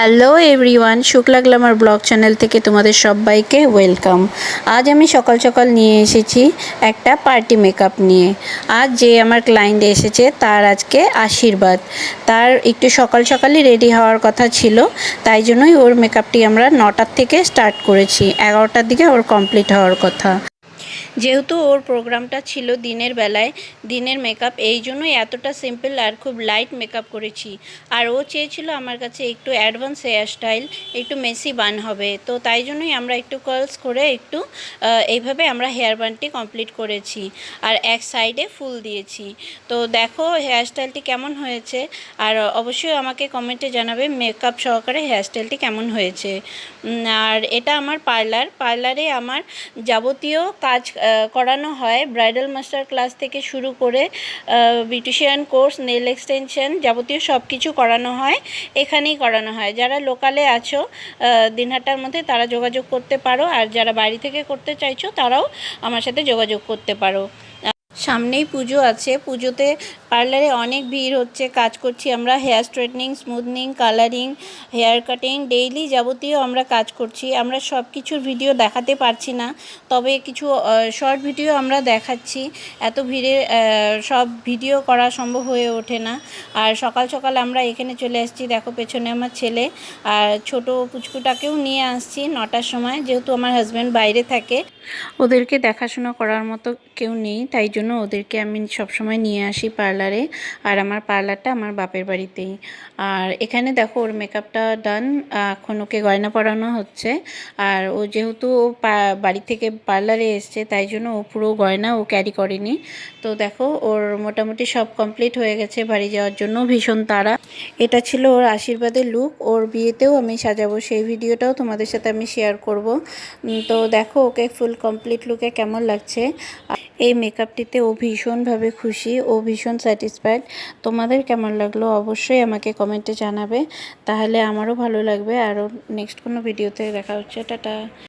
Hello everyone, Shukla Glamour blog channel থেকে তোমাদের সবাইকে ওয়েলকাম। আজ আমি সকাল সকাল নিয়ে এসেছি একটা পার্টি মেকআপ নিয়ে। আজ যে আমার ক্লায়েন্ট এসেছে তার আজকে আশীর্বাদ, তার একটু সকাল সকালই রেডি হওয়ার কথা ছিল, তাই জন্যই ওর মেকআপটি আমরা 9টার থেকে স্টার্ট করেছি। 11টার দিকে ওর কমপ্লিট হওয়ার কথা। যেহেতু ওর প্রোগ্রামটা ছিল দিনের বেলায়, দিনের মেকআপ, এই জন্যই এতটা সিম্পল আর খুব লাইট মেকআপ করেছি। আর ও চেয়েছিল আমার কাছে একটু অ্যাডভান্স হেয়ার স্টাইল, একটু মেসি বান হবে, তো তাই জন্যই আমরা একটু কার্লস করে একটু এইভাবে আমরা হেয়ার বানটি কমপ্লিট করেছি আর এক সাইডে ফুল দিয়েছি। তো দেখো হেয়ার স্টাইলটি কেমন হয়েছে, আর অবশ্যই আমাকে কমেন্টে জানাবে মেকআপ সহকারে হেয়ার স্টাইলটি কেমন হয়েছে। আর এটা আমার পার্লারে আমার যাবতীয় কাজ করানো হয়, ব্রাইডাল মাস্টার ক্লাস থেকে শুরু করে বিউটিশিয়ান কোর্স, নেল এক্সটেনশন, যাবতীয় সব কিছু করানো হয়, এখানেই করানো হয়। যারা লোকালে আছো দিনহাটার মধ্যে তারা যোগাযোগ করতে পারো, আর যারা বাড়ি থেকে করতে চাইছো তারাও আমার সাথে যোগাযোগ করতে পারো। সামনেই পুজো আছে, পুজোতে পার্লারে অনেক ভিড় হচ্ছে, কাজ করছি আমরা, hair straightening, smoothing, colouring, hair cutting, daily যাবতীয় আমরা কাজ করছি। আমরা সব কিছুর ভিডিও দেখাতে পারছি না, তবে কিছু শর্ট ভিডিও আমরা দেখাচ্ছি। এত ভিড়ে সব ভিডিও করা সম্ভব হয়ে ওঠে না। আর সকাল সকাল আমরা এখানে চলে আসছি, দেখো পেছনে আমার ছেলে আর ছোট পুচকুটাকেও নিয়ে আসছি 9টার সময়, যেহেতু আমার হাজব্যান্ড বাইরে থাকে, ওদেরকে দেখাশোনা করার মতো কেউ নেই, তাই জন্য ওদেরকে আমি সবসময় নিয়ে আসি পার্লারে। আর আমার পার্লারটা আমার বাপের বাড়িতেই। আর এখানে দেখো ওর মেকআপটা ডান, এখন ওকে গয়না পরানো হচ্ছে। আর ও যেহেতু বাড়ি থেকে পার্লারে এসছে, তাই জন্য ও পুরো গয়না ও ক্যারি করেনি। তো দেখো ওর মোটামুটি সব কমপ্লিট হয়ে গেছে, বাড়ি যাওয়ার জন্য ভীষণ তাড়া। এটা ছিল ওর আশীর্বাদের লুক, ওর বিয়েতেও আমি সাজাবো, সেই ভিডিওটাও তোমাদের সাথে আমি শেয়ার করব। তো দেখো ওকে ফুল কমপ্লিট লুকে কেমন লাগছে। এই মেকআপটিতে ও ভীষণভাবে খুশি, ও ভীষণ স্যাটিসফাইড। তোমাদের কেমন লাগলো অবশ্যই আমাকে কমেন্টে জানাবে, তাহলে আমারও ভালো লাগবে। আরও নেক্সট কোনো ভিডিওতে দেখা হচ্ছে। টাটা।